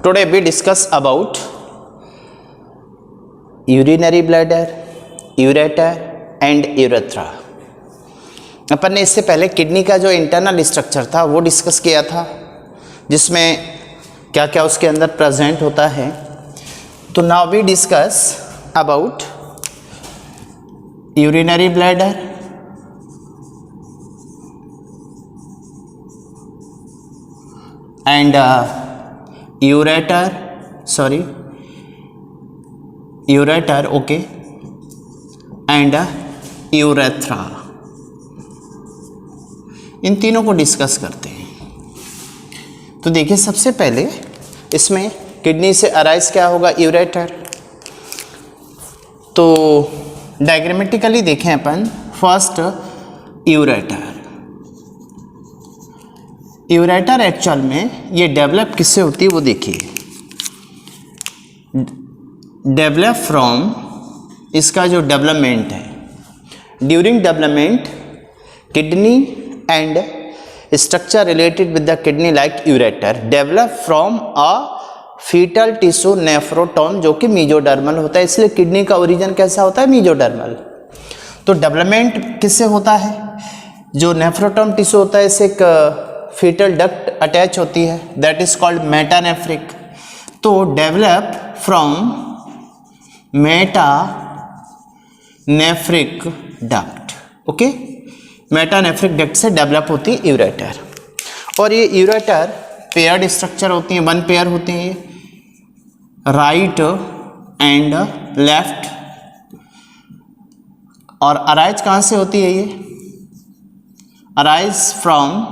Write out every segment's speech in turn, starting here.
Today we discuss about urinary bladder, ureter and urethra. अपन ने इससे पहले किडनी का जो इंटरनल स्ट्रक्चर था वो डिस्कस किया था, जिसमें क्या क्या उसके अंदर प्रेजेंट होता है. तो now we discuss about urinary bladder, and ureter, okay, and urethra. इन तीनों को डिस्कस करते हैं. तो देखिए, सबसे पहले इसमें किडनी से अराइज क्या होगा, यूरेटर. तो डायग्रामेटिकली देखें अपन, फर्स्ट यूरेटर एक्चुअल में ये डेवलप किससे होती है वो देखिए. डेवलप फ्रॉम, इसका जो डेवलपमेंट है, during development kidney and structure related with the kidney like ureter develop from a foetal tissue nephrotome, जो कि मीजोडर्मल होता है. इसलिए किडनी का ओरिजिन कैसा होता है, मीजोडर्मल. तो डेवलपमेंट किससे होता है, जो नेफ्रोटोम टिश्यू होता है इससे एक फीटल डक्ट अटैच होती है, दैट इज कॉल्ड मेटानेफ्रिक. तो develop from metanephric duct, okay, metanephric duct से डेवलप होती है यूरेटर. और ये यूरेटर पेयर्ड स्ट्रक्चर होती है, वन पेयर होती है, राइट एंड लेफ्ट. और अराइज कहाँ से होती है, ये अराइज फ्रॉम,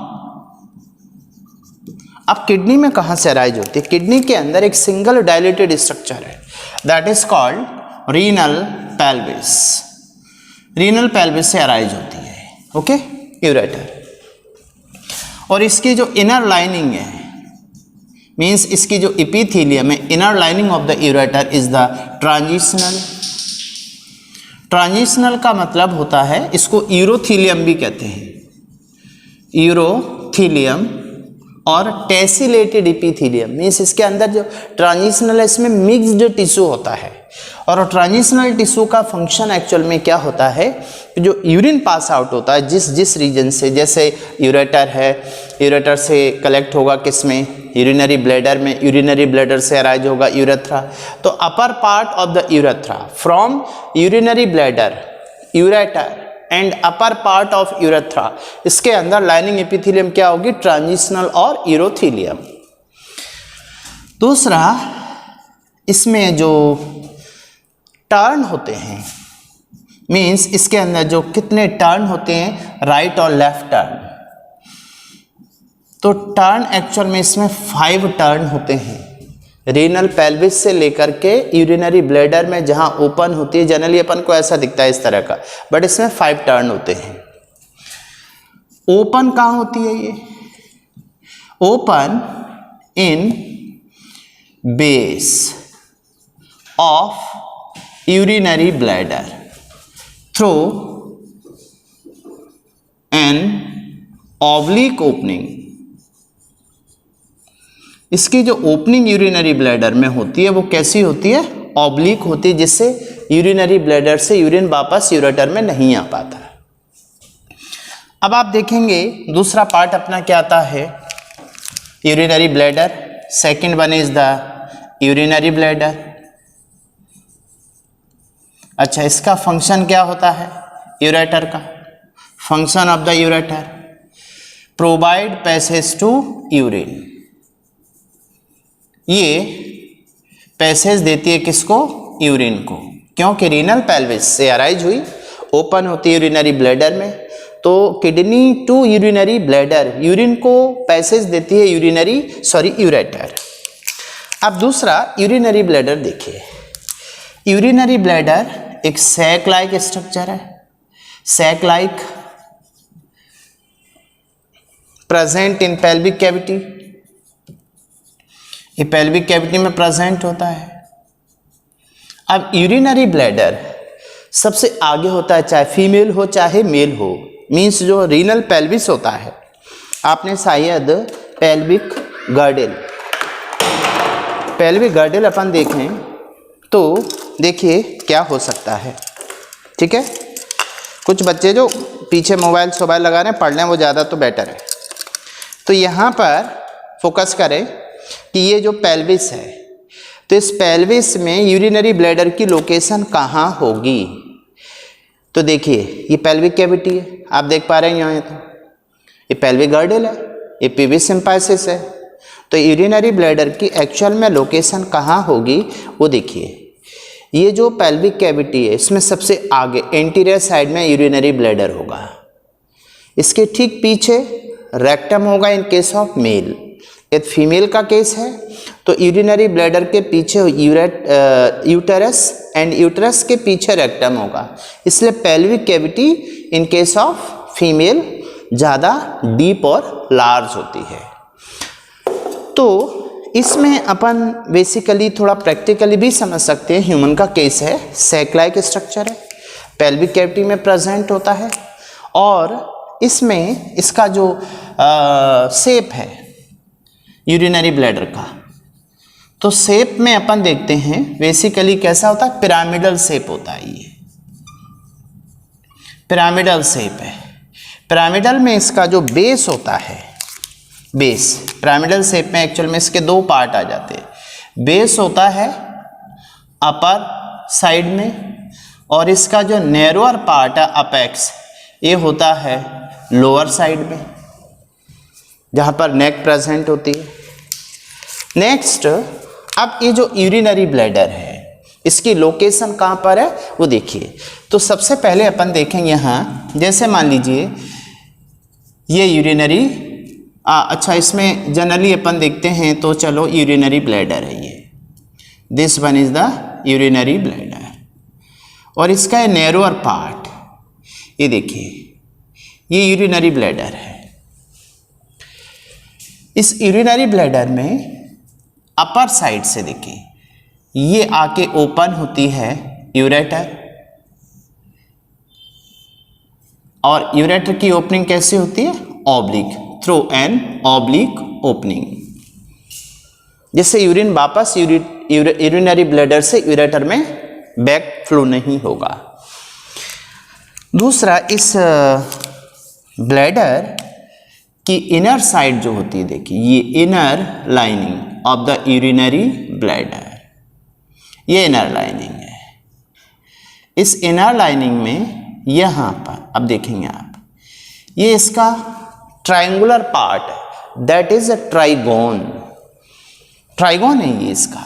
अब किडनी में कहाँ से अराइज होती है, किडनी के अंदर एक सिंगल डायलेटेड स्ट्रक्चर है, that is called renal pelvis. Renal pelvis से अराइज होती है, ओके, यूरेटर. और इसकी जो इनर लाइनिंग है, मीन्स इसकी जो एपिथेलियम है, inner lining of the ureter is the transitional. Transitional का मतलब होता है, इसको यूरोथीलियम भी कहते हैं, यूरोथीलियम और टेसिलेटेड एपिथेलियम. मीन्स इसके अंदर जो ट्रांजिशनल है, इसमें मिक्स्ड टिश्यू होता है. और ट्रांजिशनल टिश्यू का फंक्शन एक्चुअल में क्या होता है, जो यूरिन पास आउट होता है जिस रीजन से, जैसे यूरेटर है, यूरेटर से कलेक्ट होगा किसमें, यूरिनरी ब्लैडर में, यूरिनरी ब्लैडर से अराइज होगा यूरेथ्रा. तो upper part of the urethra from urinary bladder, ureter and upper part of urethra, इसके अंदर लाइनिंग एपिथेलियम क्या होगी, ट्रांजिशनल और यूरोथीलियम. दूसरा, इसमें जो टर्न होते हैं, मीन्स इसके अंदर जो कितने टर्न होते हैं, राइट और लेफ्ट टर्न. तो टर्न एक्चुअल में इसमें 5 टर्न होते हैं, रीनल पेल्विस से लेकर के यूरिनरी ब्लैडर में जहां ओपन होती है. जनरली अपन को ऐसा दिखता है इस तरह का, बट इसमें 5 टर्न होते हैं. ओपन कहां होती है, ये open in base of urinary bladder through an oblique opening. इसकी जो ओपनिंग यूरिनरी ब्लैडर में होती है वो कैसी होती है, ऑब्लिक होती है, जिससे यूरिनरी ब्लैडर से यूरिन वापस यूरेटर में नहीं आ पाता. अब आप देखेंगे दूसरा पार्ट अपना क्या आता है, urinary bladder. Second one is the urinary bladder. अच्छा, इसका फंक्शन क्या होता है, यूरेटर का function of the ureter, provide passage to urine. ये पैसेज देती है किसको, यूरिन को, क्योंकि रीनल पेल्विस से अराइज हुई, ओपन होती है यूरिनरी ब्लैडर में. तो kidney to urinary bladder urine को पैसेज देती है यूरेटर. अब दूसरा यूरिनरी ब्लैडर देखिए. यूरिनरी ब्लैडर एक सैक लाइक स्ट्रक्चर है, sac like, present in pelvic cavity. ये पेल्विक कैविटी में प्रेजेंट होता है. अब यूरिनरी ब्लैडर सबसे आगे होता है, चाहे फीमेल हो चाहे मेल हो. मीन्स जो रीनल पेल्विस होता है, आपने शायद पेल्विक गर्डल पेल्विक गर्डल अपन देखें तो देखिए क्या हो सकता है, ठीक है। कुछ बच्चे जो पीछे मोबाइल लगा रहे हैं, पढ़ लें वो ज़्यादा तो बेटर है। तो यहाँ पर फोकस करें कि ये जो पेल्विस है, तो इस पेल्विस में यूरिनरी ब्लैडर की लोकेशन कहाँ होगी। तो देखिए ये पेल्विक कैविटी है, आप देख पा रहे हैं यहाँ, तो ये पेल्विक गर्डल है, ये पीवी सिम्पाइसिस है। तो यूरिनरी ब्लैडर की एक्चुअल में लोकेशन कहाँ होगी वो देखिए। ये जो पेल्विक कैविटी है इसमें सबसे आगे एंटीरियर साइड में यूरिनरी ब्लैडर होगा, इसके ठीक पीछे रेक्टम होगा इन केस ऑफ मेल। यदि फीमेल का केस है तो यूरिनरी ब्लैडर के पीछे यूटेरस एंड यूटेरस के पीछे रेक्टम होगा, इसलिए pelvic cavity in case of female ज़्यादा डीप और लार्ज होती है। तो इसमें अपन बेसिकली थोड़ा प्रैक्टिकली भी समझ सकते हैं। ह्यूमन का केस है, सैक लाइक स्ट्रक्चर है, पेल्विक कैविटी में प्रेजेंट होता है, और इसमें इसका जो शेप है यूरिनरी ब्लैडर का, तो शेप में अपन देखते हैं बेसिकली कैसा होता है, पिरामिडल शेप होता है। ये पिरामिडल शेप है। पिरामिडल में इसका जो बेस होता है, बेस पिरामिडल शेप में एक्चुअल में इसके दो पार्ट आ जाते हैं। बेस होता है अपर साइड में, और इसका जो नैरोअर पार्ट है अपेक्स, ये होता है लोअर साइड में, जहाँ पर नेक प्रेजेंट होती है। नेक्स्ट, अब ये जो यूरिनरी ब्लैडर है इसकी लोकेशन कहाँ पर है वो देखिए। तो सबसे पहले अपन देखेंगे यहाँ, जैसे मान लीजिए ये यूरिनरी अच्छा, इसमें जनरली अपन देखते हैं तो चलो यूरिनरी ब्लैडर है ये, this one is the urinary bladder, और इसका नैरोअर पार्ट ये देखिए, ये यूरिनरी ब्लैडर है। इस यूरिनरी ब्लैडर में अपर साइड से देखिए ये आके ओपन होती है यूरेटर, और यूरेटर की ओपनिंग कैसे होती है, oblique, through an oblique opening, जिससे यूरिन वापस यूरिनरी ब्लैडर से यूरेटर में बैक फ्लो नहीं होगा। दूसरा, इस ब्लैडर की इनर साइड जो होती है देखिए, ये inner lining of the urinary bladder, ये इनर लाइनिंग है। इस इनर लाइनिंग में यहाँ पर अब देखेंगे आप, ये इसका triangular part that is a trigon, trigon है ये इसका।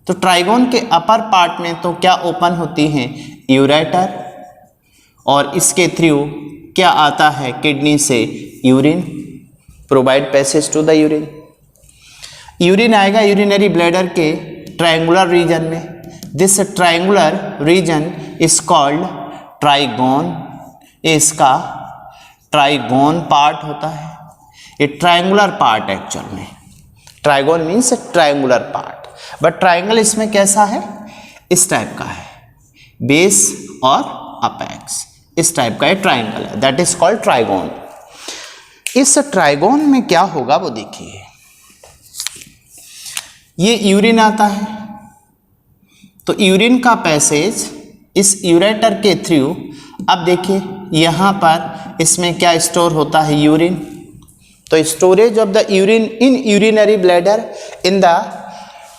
तो ट्राइगोन के अपर पार्ट में तो क्या ओपन होती है, यूरेटर, और इसके थ्रू क्या आता है, किडनी से urine, provide passage to the urine. Urine आएगा यूरिनरी ब्लैडर के ट्रायंगुलर रीजन में, this triangular region is called trigone, इसका ट्राइगोन पार्ट होता है। ये ट्रायंगुलर पार्ट एक्चुअल में, trigone means triangular part, but triangle इसमें कैसा है, इस टाइप का है, बेस और अपेक्स इस टाइप का ये ट्रायंगल है, दैट इज कॉल्ड ट्राइगोन। इस ट्राइगोन में क्या होगा वो देखिए, ये यूरिन आता है, तो यूरिन का पैसेज इस यूरेटर के थ्रू, अब देखिए यहाँ पर इसमें क्या स्टोर होता है, यूरिन। तो storage of the urine in urinary bladder in the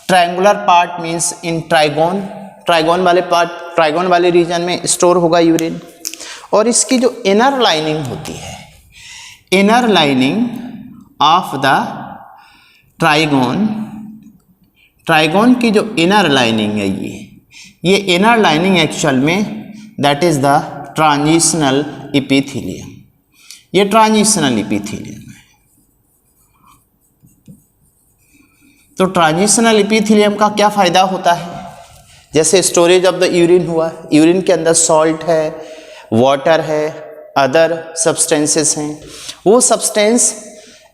triangular part means in trigon, trigon वाले पार्ट, ट्राइगोन वाले रीजन में स्टोर होगा यूरिन। और इसकी जो इनर लाइनिंग होती है, inner lining of the trigon, trigon की जो इनर लाइनिंग है ये इनर लाइनिंग एक्चुअल में that is the transitional epithelium, ये ट्रांजिशनल इपिथेलियम है। तो ट्रांजिशनल इपिथेलियम का क्या फायदा होता है, जैसे स्टोरेज ऑफ द यूरिन हुआ, यूरिन के अंदर सॉल्ट है, वाटर है, अदर सब्सटेंसेस हैं, वो सब्सटेंस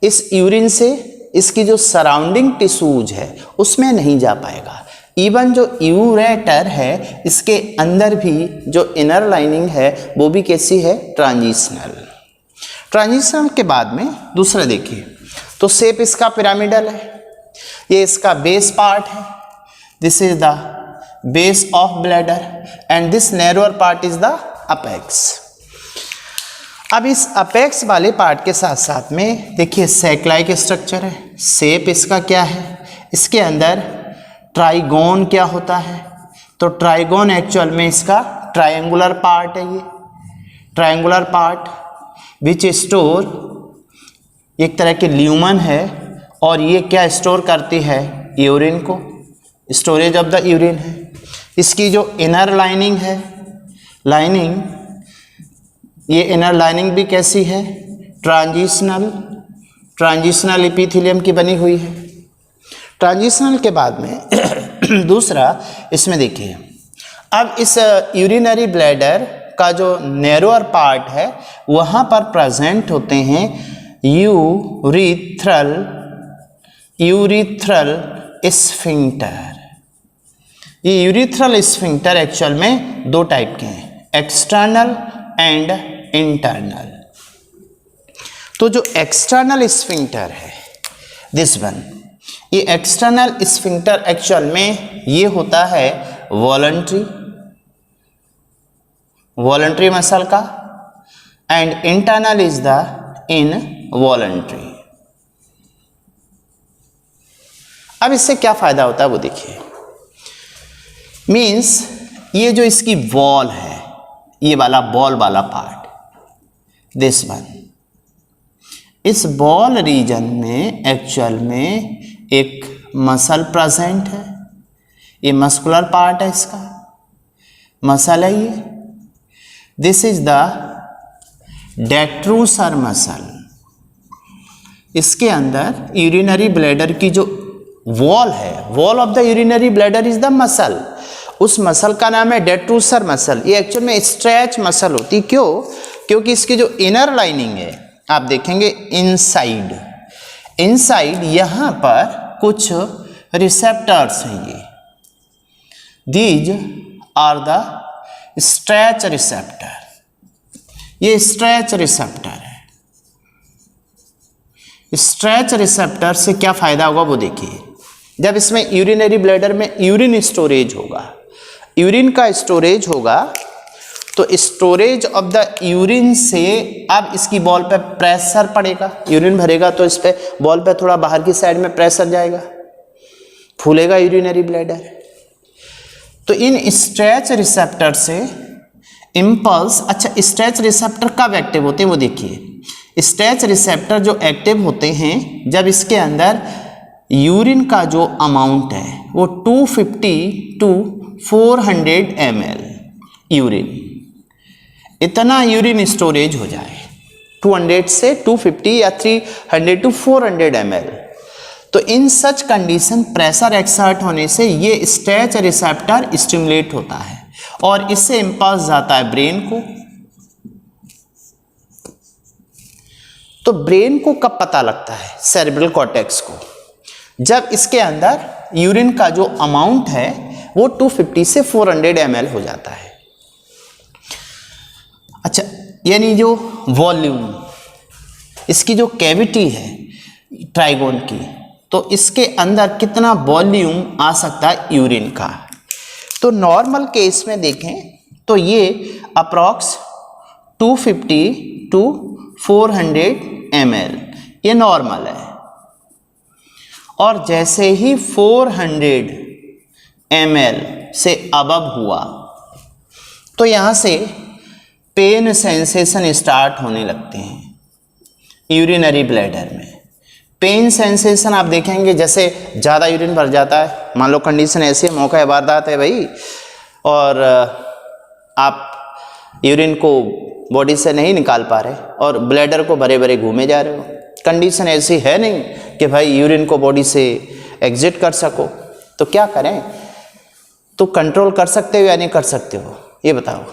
इस यूरिन से इसकी जो सराउंडिंग टिश्यूज है उसमें नहीं जा पाएगा। इवन जो यूरेटर है इसके अंदर भी जो इनर लाइनिंग है वो भी कैसी है, ट्रांजिशनल। ट्रांजिशनल के बाद में दूसरा देखिए, तो शेप इसका पिरामिडल है, ये इसका बेस पार्ट है, this is the base of bladder and this narrower part is the apex. अब इस अपेक्स वाले पार्ट के साथ साथ में देखिए सैक लाइक स्ट्रक्चर है, शेप इसका क्या है, इसके अंदर ट्राइगोन क्या होता है, तो ट्राइगोन एक्चुअल में इसका ट्रायंगुलर पार्ट है, ये ट्रायंगुलर पार्ट विच स्टोर एक तरह के ल्यूमन है और ये क्या स्टोर करती है, यूरिन को, स्टोरेज ऑफ द यूरिन है। इसकी जो इनर लाइनिंग है, लाइनिंग, ये इनर लाइनिंग भी कैसी है, ट्रांजिशनल एपिथेलियम की बनी हुई है। ट्रांजिशनल के बाद में दूसरा इसमें देखिए, अब इस यूरिनरी ब्लैडर का जो नैरोअर पार्ट है वहाँ पर प्रेजेंट होते हैं यूरिथ्रल स्फिंक्टर। ये यूरिथ्रल स्फिंक्टर एक्चुअल में दो टाइप के हैं, एक्सटर्नल एंड इंटरनल। तो जो एक्सटर्नल स्फिंक्टर है दिस वन, ये एक्सटर्नल स्फिंक्टर एक्चुअल में ये होता है वॉलंटरी मसल का, and internal is the involuntary. अब इससे क्या फायदा होता है वो देखिए, मीन्स ये जो इसकी वॉल है, ये वाला बॉल वाला पार्ट, दिस वन, इस बॉल रीजन में एक्चुअल में एक मसल प्रेजेंट है, ये मस्कुलर पार्ट है, इसका मसल है ये, this is the detrusor muscle. इसके अंदर यूरिनरी ब्लैडर की जो वॉल है, wall of the urinary bladder is the muscle, उस मसल का नाम है डेट्रूसर मसल। ये एक्चुअल में स्ट्रेच मसल होती, क्यों, क्योंकि इसकी जो इनर लाइनिंग है आप देखेंगे इनसाइड यहाँ पर कुछ रिसेप्टर्स हैं, ये these are the stretch receptor, ये स्ट्रेच रिसेप्टर है। स्ट्रेच रिसेप्टर से क्या फायदा होगा वो देखिए, जब इसमें यूरिनरी ब्लैडर में यूरिन स्टोरेज होगा, यूरिन का स्टोरेज होगा, तो स्टोरेज ऑफ द यूरिन से अब इसकी बॉल पे प्रेशर पड़ेगा, यूरिन भरेगा तो इस पे बॉल पे थोड़ा बाहर की साइड में प्रेशर जाएगा, फूलेगा यूरिनरी ब्लैडर। तो इन स्ट्रेच रिसेप्टर से इम्पल्स, अच्छा स्ट्रेच रिसेप्टर कब एक्टिव होते हैं वो देखिए, स्ट्रेच रिसेप्टर जो एक्टिव होते हैं जब इसके अंदर यूरिन का जो अमाउंट है वो 250 to 400 ml यूरिन, इतना यूरिन स्टोरेज हो जाए, 200 से 250 या 300 to 400 ml, तो इन सच कंडीशन प्रेशर एक्सर्ट होने से ये स्ट्रेच रिसेप्टर स्टिमुलेट होता है और इससे इंपल्स जाता है ब्रेन को। तो ब्रेन को कब पता लगता है, सेरेब्रल कॉर्टेक्स को, जब इसके अंदर यूरिन का जो अमाउंट है वो 250 से 400 ml हो जाता है। अच्छा, यानी जो वॉल्यूम, इसकी जो कैविटी है ट्राइगोन की, तो इसके अंदर कितना वॉल्यूम आ सकता है यूरिन का, तो नॉर्मल केस में देखें तो ये अप्रॉक्स 250 to 400 ml ये नॉर्मल है, और जैसे ही 400 ml से अबव हुआ तो यहाँ से पेन सेंसेशन स्टार्ट होने लगते हैं यूरिनरी ब्लैडर में। पेन सेंसेशन आप देखेंगे जैसे ज़्यादा यूरिन भर जाता है, मान लो कंडीशन ऐसी मौका है, वारदात है भाई, और आप यूरिन को बॉडी से नहीं निकाल पा रहे और ब्लैडर को भरे भरे घूमे जा रहे हो, कंडीशन ऐसी है नहीं कि भाई यूरिन को बॉडी से एग्जिट कर सको, तो क्या करें, तो कंट्रोल कर सकते हो या नहीं कर सकते हो ये बताओ।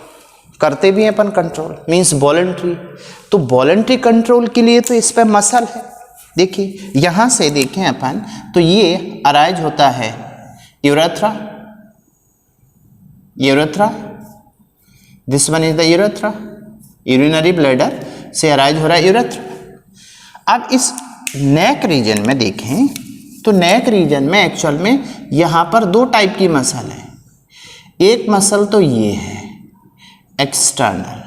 करते भी हैं अपन कंट्रोल, मीन्स वॉलंटरी, तो वॉलंटरी कंट्रोल के लिए तो इस पर मसल है। देखिए यहाँ से देखें अपन तो ये अराइज होता है urethra, this one is the urethra, urinary bladder से अराइज हो रहा है यूरेथ्रा। अब इस नेक रीजन में देखें तो नेक रीजन में एक्चुअल में यहाँ पर दो टाइप की मसल है। एक मसल तो ये है एक्सटर्नल,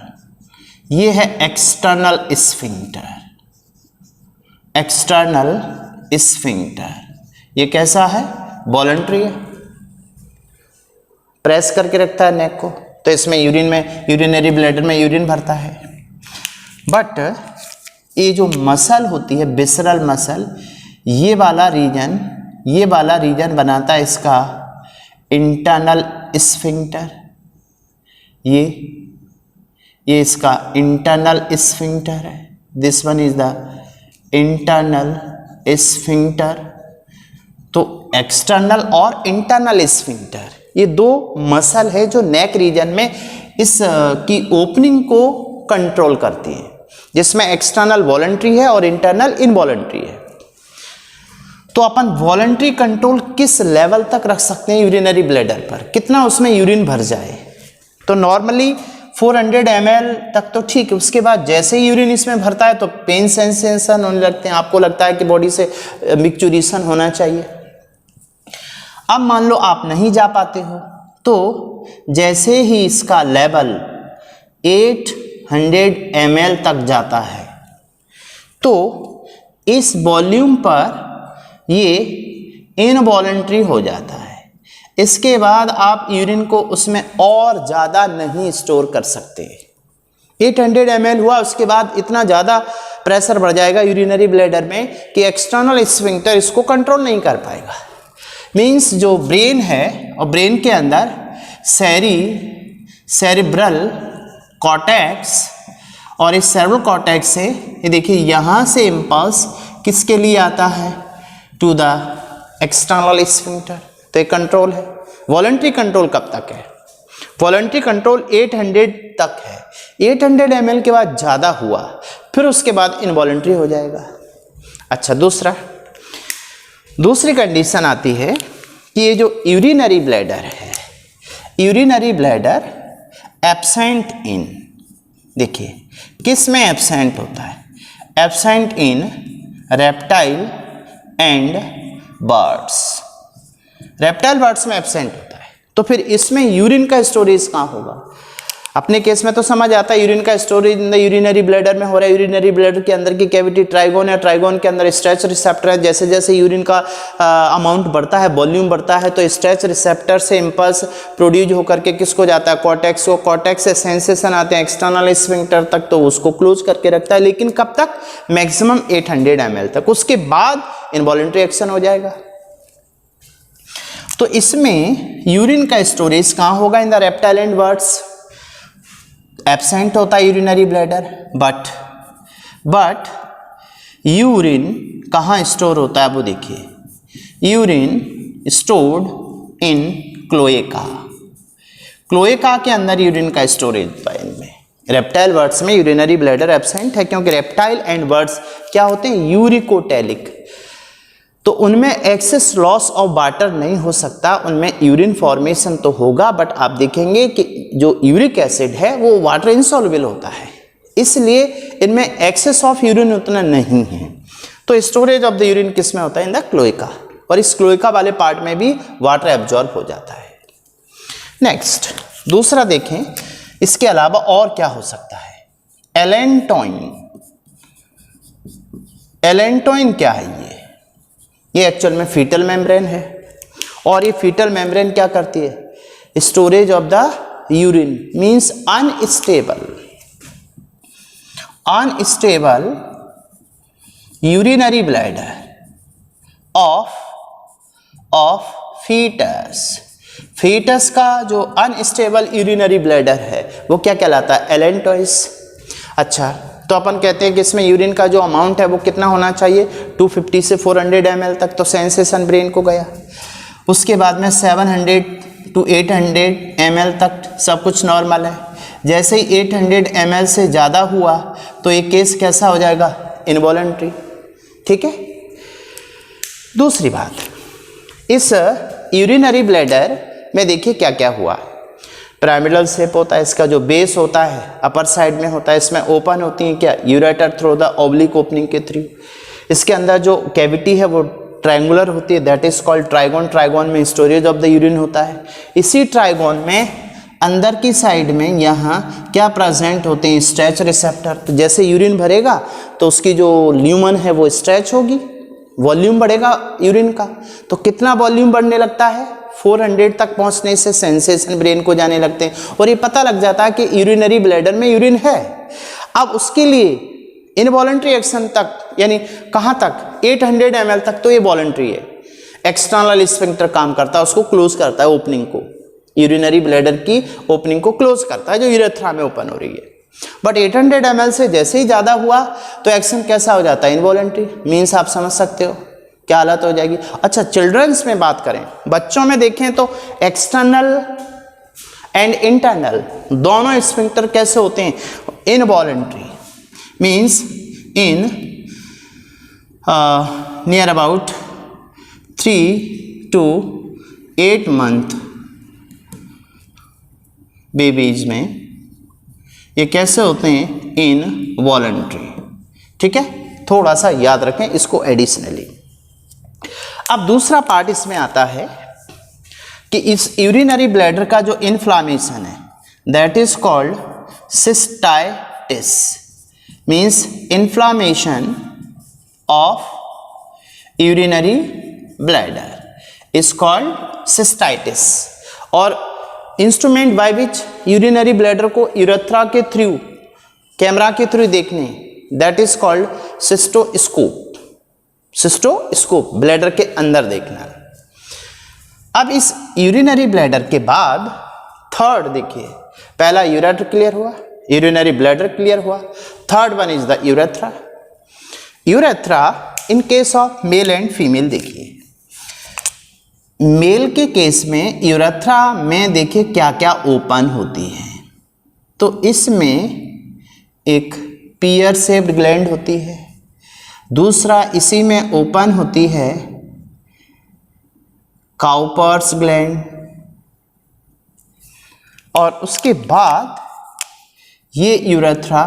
ये है एक्सटर्नल स्फिंक्टर। एक्सटर्नल स्फिंक्टर ये कैसा है? वॉलंटरी है, प्रेस करके रखता है नेक को, तो इसमें यूरिन में, यूरिनरी ब्लैडर में यूरिन भरता है। बट ये जो मसल होती है विसरल मसल, ये वाला रीजन बनाता है इसका इंटरनल स्फिंक्टर। ये इसका इंटरनल स्फिंक्टर है। This one is the internal sphincter. तो एक्सटर्नल और इंटरनल स्फिंक्टर ये दो मसल है जो नेक रीजन में इस की ओपनिंग को कंट्रोल करती है, जिसमें एक्सटर्नल वॉलंटरी है और इंटरनल इनवॉलंटरी है। तो अपन वॉलंटरी कंट्रोल किस लेवल तक रख सकते हैं यूरिनरी ब्लैडर पर, कितना उसमें यूरिन भर जाए? तो नॉर्मली 400 ml तक तो ठीक है। उसके बाद जैसे ही यूरिन इसमें भरता है तो पेन सेंसेशन होने लगते हैं, आपको लगता है कि बॉडी से मिक्चुरेशन होना चाहिए। अब मान लो आप नहीं जा पाते हो, तो जैसे ही इसका लेवल 800 ml तक जाता है तो इस वॉल्यूम पर ये इनवॉलंटरी हो जाता है। इसके बाद आप यूरिन को उसमें और ज़्यादा नहीं स्टोर कर सकते। 800 ml हुआ, उसके बाद इतना ज़्यादा प्रेशर बढ़ जाएगा यूरिनरी ब्लैडर में कि एक्सटर्नल स्फिंक्टर इसको कंट्रोल नहीं कर पाएगा। मीन्स जो ब्रेन है और ब्रेन के अंदर सेरिब्रल कॉर्टेक्स, और इस सेरेब्रल कॉर्टेक्स से ये देखिए यहाँ से इम्पल्स किसके लिए आता है? To the external sphincter. तो एक कंट्रोल है। वॉलंटरी कंट्रोल कब तक है? वॉलंटरी कंट्रोल 800 तक है। 800 ml के बाद ज़्यादा हुआ फिर उसके बाद इनवॉलंटरी हो जाएगा। अच्छा, दूसरी कंडीशन आती है कि ये जो यूरिनरी ब्लैडर है, यूरिनरी ब्लैडर एब्सेंट इन, देखिए किस में एब्सेंट होता है? Absent in reptile and birds. Reptile birds में एब्सेंट होता है। तो फिर इसमें यूरिन का स्टोरेज कहाँ होगा? अपने केस में तो समझ आता है यूरिन का storage in the urinary bladder में हो रहा है। यूरिनरी ब्लैडर के अंदर की कैविटी ट्राइगोन है, ट्राइगोन के अंदर स्ट्रेच रिसेप्टर है। जैसे जैसे यूरिन का अमाउंट बढ़ता है, वॉल्यूम बढ़ता है, तो स्ट्रेच रिसेप्टर से इम्पल्स प्रोड्यूस होकर के किसको जाता है? कॉर्टेक्स को। कॉर्टेक्स से सेंसेशन आते हैं एक्सटर्नल स्फिंक्टर तक, तो उसको क्लोज करके रखता है। लेकिन कब तक? मैक्सिमम 800 ml तक। उसके बाद इनवॉलंटरी एक्शन हो जाएगा। तो इसमें यूरिन का स्टोरेज कहाँ होगा? In the reptile and birds. Absent होता है यूरिनरी ब्लैडर, बट यूरिन कहाँ स्टोर होता है? वो देखिए, urine stored in cloaca. Cloaca के अंदर यूरिन का स्टोरेज होता है इनमें। रेप्टाइल बर्ड्स में यूरिनरी ब्लैडर एब्सेंट है, क्योंकि रेप्टाइल एंड बर्ड्स क्या होते हैं? यूरिकोटेलिक। तो उनमें एक्सेस लॉस ऑफ वाटर नहीं हो सकता, उनमें यूरिन फॉर्मेशन तो होगा, बट आप देखेंगे कि जो यूरिक एसिड है वो वाटर इंसॉल्युबल होता है, इसलिए इनमें एक्सेस ऑफ यूरिन उतना नहीं है। तो स्टोरेज ऑफ द यूरिन किस में होता है? In the cloaca. और इस क्लोएका वाले पार्ट में भी वाटर एब्जॉर्ब हो जाता है। नेक्स्ट, दूसरा देखें, इसके अलावा और क्या हो सकता है? एलेंटोइन। एलेंटोइन क्या है? ये एक्चुअल में फीटल मेम्ब्रेन है, और ये फीटल मेम्ब्रेन क्या करती है? Storage of the urine. Means unstable urinary bladder of foetus का जो अनस्टेबल यूरिनरी ब्लैडर है वो क्या कहलाता है? एलेंटोइस। अच्छा, तो अपन कहते हैं कि इसमें यूरिन का जो अमाउंट है वो कितना होना चाहिए? 250 से 400 ml तक। तो सेंसेशन ब्रेन को गया। उसके बाद में 700 to 800 ml तक सब कुछ नॉर्मल है। जैसे ही 800 ml से ज़्यादा हुआ तो ये केस कैसा हो जाएगा? इनवॉलंटरी। ठीक है। दूसरी बात, इस यूरिनरी ब्लैडर में देखिए क्या क्या हुआ। पिरामिडल शेप होता है, इसका जो बेस होता है अपर साइड में होता है, इसमें ओपन होती है क्या? Ureter through the oblique opening के थ्रू। इसके अंदर जो कैविटी है वो ट्रायंगुलर होती है, that is called trigon. Trigon में स्टोरेज ऑफ द यूरिन होता है। इसी ट्राइगोन में अंदर की साइड में यहाँ क्या प्रेजेंट होते हैं, स्ट्रेच रिसेप्टर। तो जैसे यूरिन भरेगा तो उसकी जो ल्यूमन है वो स्ट्रेच होगी, वॉल्यूम बढ़ेगा यूरिन का। तो कितना वॉल्यूम बढ़ने लगता है, 400 तक पहुंचने से सेंसेशन ब्रेन को जाने लगते हैं और ये पता लग जाता है कि यूरिनरी ब्लैडर में यूरिन है। अब उसके लिए इनवॉलंटरी एक्शन तक, यानी कहाँ तक, 800 ml तक तो ये वॉलंटरी है। एक्सटर्नल स्फिंक्टर काम करता है, उसको क्लोज करता है, ओपनिंग को, यूरिनरी ब्लैडर की ओपनिंग को क्लोज करता है जो यूरेथ्रा में ओपन हो रही है। बट 800 ml से जैसे ही ज़्यादा हुआ तो एक्शन कैसा हो जाता है, इनवॉलंटरी। मीन्स आप समझ सकते हो क्या हालत हो जाएगी। अच्छा, चिल्ड्रंस में बात करें, बच्चों में देखें तो एक्सटर्नल एंड इंटरनल दोनों स्फिंक्टर कैसे होते हैं, involuntary. Means in near about 3 to 8 month babies में ये कैसे होते हैं, इनवॉलंटरी। ठीक है, थोड़ा सा याद रखें इसको एडिशनली। अब दूसरा पार्ट इसमें आता है कि इस यूरिनरी ब्लैडर का जो इन्फ्लामेशन है that is called cystitis. Means inflammation of urinary bladder is called cystitis. और instrument by which urinary bladder को यूरेथ्रा के थ्रू, कैमरा के थ्रू देखने, that is called cystoscope. Cystoscope bladder के अंदर देखना। अब इस यूरिनरी ब्लैडर के बाद थर्ड देखिए, पहला यूरेटर क्लियर हुआ, यूरिनरी ब्लैडर क्लियर हुआ, third one is the urethra. Urethra in case of male and female देखिए, मेल के केस में यूरेथ्रा में देखिए क्या क्या ओपन होती है। तो इसमें एक पियर शेप्ड ग्लैंड होती है, दूसरा इसी में ओपन होती है काउपर्स ग्लैंड, और उसके बाद ये यूरेथ्रा,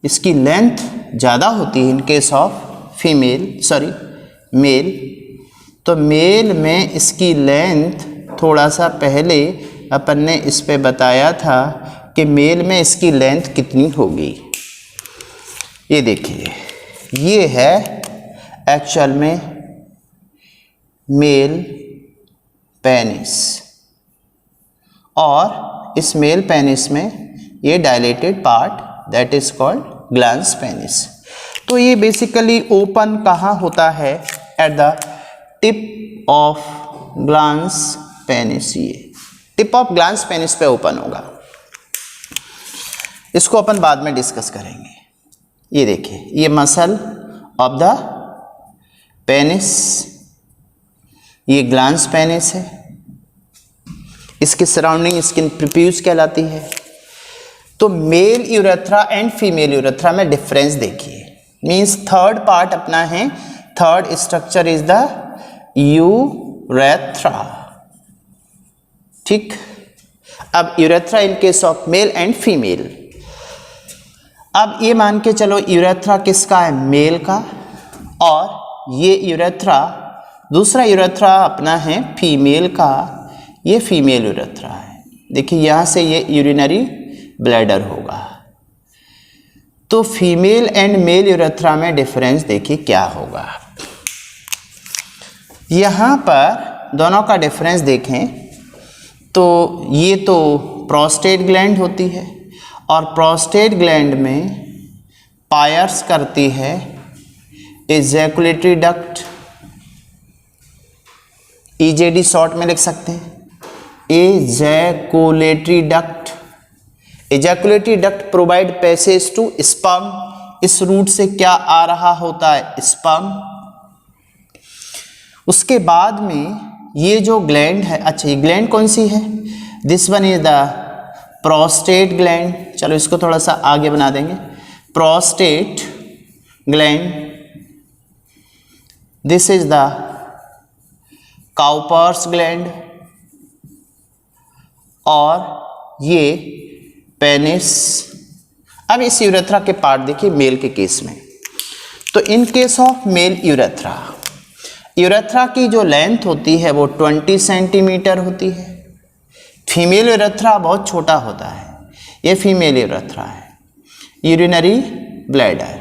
इसकी लेंथ ज़्यादा होती है इन केस ऑफ मेल। तो मेल में इसकी लेंथ थोड़ा सा पहले अपन ने इस पे बताया था कि मेल में इसकी लेंथ कितनी होगी। ये देखिए, ये है एक्चुअल में मेल पेनिस, और इस मेल पेनिस में ये dilated part that is called glans penis. तो ये बेसिकली ओपन कहाँ होता है, at the tip of glans penis. ये टिप ऑफ ग्लैंस पेनिस पे ओपन होगा, इसको अपन बाद में डिस्कस करेंगे। ये देखिए, ये मसल ऑफ द पेनिस, ये ग्लैंस पेनिस है, इसके सराउंडिंग स्किन प्रीप्यूस कहलाती है। तो male urethra and female urethra में डिफरेंस देखिए। मीन्स थर्ड पार्ट अपना है, third structure is the urethra. ठीक, अब urethra in case of male and female. अब ये मान के चलो यूरेथ्रा किसका है, मेल का, और ये यूरेथ्रा, दूसरा यूरेथ्रा अपना है फीमेल का, ये फीमेल यूरेथ्रा है। देखिए यहाँ से ये यूरिनरी ब्लैडर होगा। तो फीमेल एंड मेल यूरेथ्रा में डिफरेंस देखिए क्या होगा। यहाँ पर दोनों का डिफरेंस देखें तो ये तो प्रोस्टेट ग्लैंड होती है, और प्रोस्टेट ग्लैंड में पायर्स करती है एजैकुलेटरी डक्ट, ईजेडी शॉर्ट में लिख सकते हैं, ejaculatory duct. Ejaculatory duct provide passage to sperm, इस रूट से क्या आ रहा होता है, स्पर्म। उसके बाद में ये जो ग्लैंड है, अच्छा ये ग्लैंड कौन सी है, this one is the prostate gland. चलो इसको थोड़ा सा आगे बना देंगे, prostate gland, this is the Cowper's gland, और ये पेनिस। अब इस यूरेथ्रा के पार्ट देखिए मेल के केस में, तो in case of mail urethra, urethra की जो लेंथ होती है वो 20 सेंटीमीटर होती है। फीमेल यूरेथ्रा बहुत छोटा होता है, ये फीमेल यूरेथ्रा है। यूरिनरी ब्लैडर,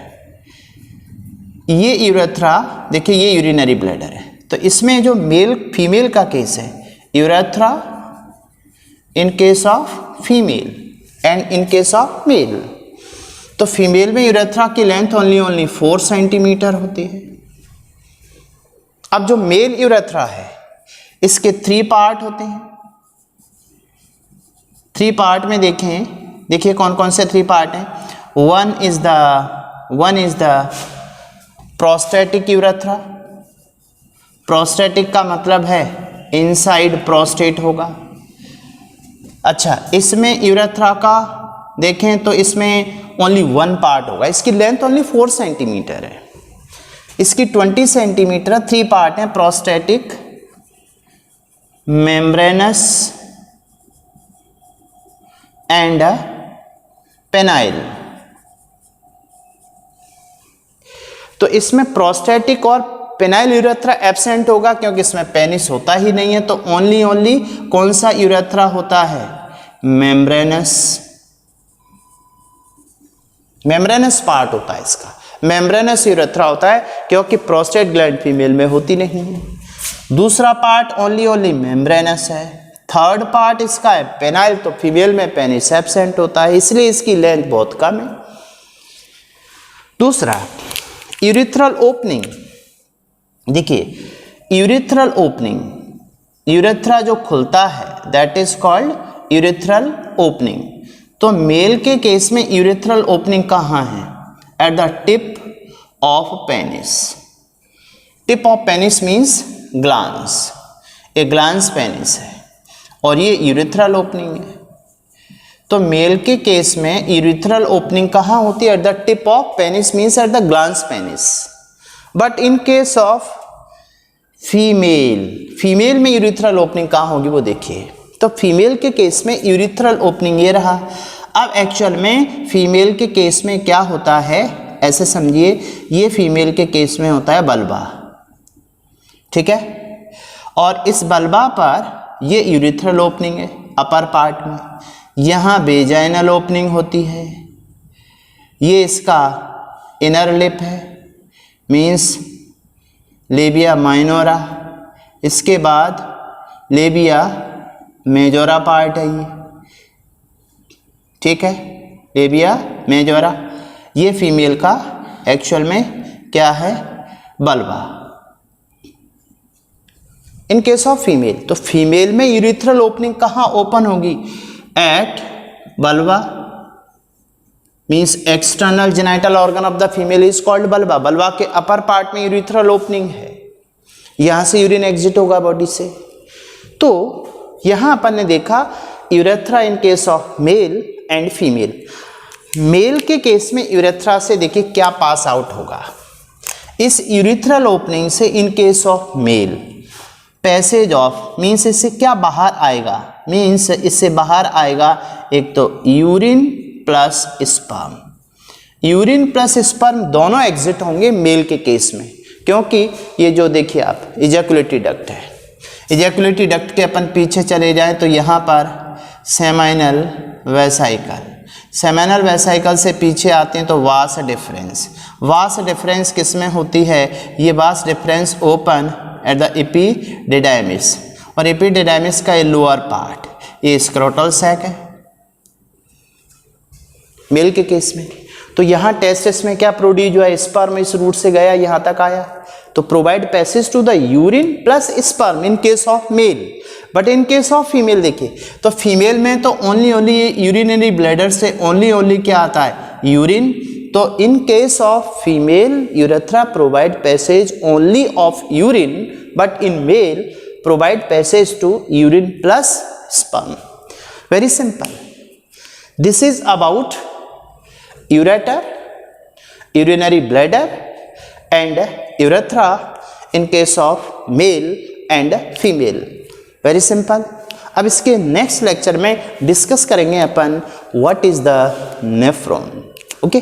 ये यूरेथ्रा देखिए, ये यूरिनरी ब्लैडर है। तो इसमें जो मेल फीमेल का केस है, urethra in case of female and in case of mail. तो फीमेल में यूरेथ्रा की लेंथ ओनली 4 सेंटीमीटर होती है। अब जो मेल यूरेथ्रा है इसके 3 पार्ट होते हैं। 3 पार्ट में देखिए कौन कौन से 3 पार्ट हैं। One is the prostatic urethra. Prostatic का मतलब है इनसाइड प्रोस्टेट होगा। अच्छा, इसमें यूरेथ्रा का देखें तो इसमें ओनली 1 पार्ट होगा, इसकी लेंथ ओनली 4 सेंटीमीटर है, इसकी 20 सेंटीमीटर। 3 पार्ट हैं, प्रोस्टेटिक, मेम्ब्रेनस एंड पेनाइल। तो इसमें प्रोस्टेटिक और पेनाइल यूरेथ्रा एब्सेंट होगा क्योंकि इसमें पेनिस होता ही नहीं है। तो ओनली कौन सा यूरेथ्रा होता है, मेम्ब्रेनस पार्ट होता है इसका, मेम्ब्रेनस यूरेथ्रा होता है क्योंकि प्रोस्टेट ग्लैंड फीमेल में होती नहीं है। दूसरा पार्ट ओनली मेम्ब्रेनस है। थर्ड पार्ट इसका है पेनाइल, तो फीमेल में पेनिस एब्सेंट होता है, इसलिए इसकी लेंथ बहुत कम है। दूसरा यूरिथ्रल ओपनिंग, देखिए यूरिथ्रल ओपनिंग, यूरेथ्रा जो खुलता है that is called urethral opening. तो मेल के केस में यूरिथ्रल ओपनिंग कहाँ है, at the tip of penis. Tip of penis means glans, a glans penis है और ये यूरिथ्रल ओपनिंग है। तो मेल के केस में यूरिथ्रल ओपनिंग कहाँ होती है, at the tip of penis means at the glans penis. But in case of female में यूरिथ्रल ओपनिंग कहाँ होगी वो देखिए। तो फीमेल के केस में यूरिथ्रल ओपनिंग ये रहा। अब एक्चुअल में फीमेल के केस में क्या होता है, ऐसे समझिए, ये फीमेल के केस में होता है बल्बा, ठीक है, और इस बल्बा पर ये यूरिथ्रल ओपनिंग है अपर पार्ट में, यहाँ वेजाइनल ओपनिंग होती है, ये इसका इनर लिप है मीन्स लेबिया माइनोरा, इसके बाद लेबिया मेजोरा पार्ट है ये, ठीक है, लेबिया मेजोरा। ये फीमेल का एक्चुअल में क्या है, बल्बा। इन केस ऑफ फीमेल, तो फीमेल में यूरिथ्रल ओपनिंग कहाँ ओपन होगी, eight बल्बा means external genital organ of the female is called बल्बा। बल्बा के अपर पार्ट में यूरिथ्रल ओपनिंग है, यहां से यूरिन एग्जिट होगा बॉडी से। तो यहां अपन ने देखा urethra in case of male and female. Male के केस में यूरेथ्रा से देखिए क्या पास आउट होगा, इस यूरिथ्रल ओपनिंग से इन case of mail passage of means इससे क्या बाहर आएगा, मीन्स इससे बाहर आएगा एक तो urine plus sperm. Urine plus sperm दोनों एग्जिट होंगे मेल के केस में, क्योंकि ये जो देखिए आप इजैकुलेटरी डक्ट है, इजैकुलेटरी डक्ट के अपन पीछे चले जाएं तो यहाँ पर सेमाइनल वेसाइकल, सेमाइनल वेसाइकल से पीछे आते हैं तो वास डिफरेंस। वास डिफरेंस किस में होती है, ये vas deferens open at the epididymis, और एपिडिडाइमिस का ये लोअर पार्ट, ये स्क्रोटल सैक है मेल के केस में। तो यहाँ टेस्टिस में क्या प्रोड्यूस हुआ, स्पर्म इस रूट से गया यहाँ तक आया, तो provide passage to the urine plus sperm in case of male. But in case of female देखिए, तो फीमेल में तो ओनली यूरिनरी ब्लैडर से ओनली क्या आता है, यूरिन। तो in case of female urethra provide passage only of urine, but in male provide passage to urine plus sperm. Very simple, this is about ureter, urinary bladder and urethra in case of male and female. Very simple. अब इसके next lecture में discuss करेंगे अपन what is the nephron. Okay.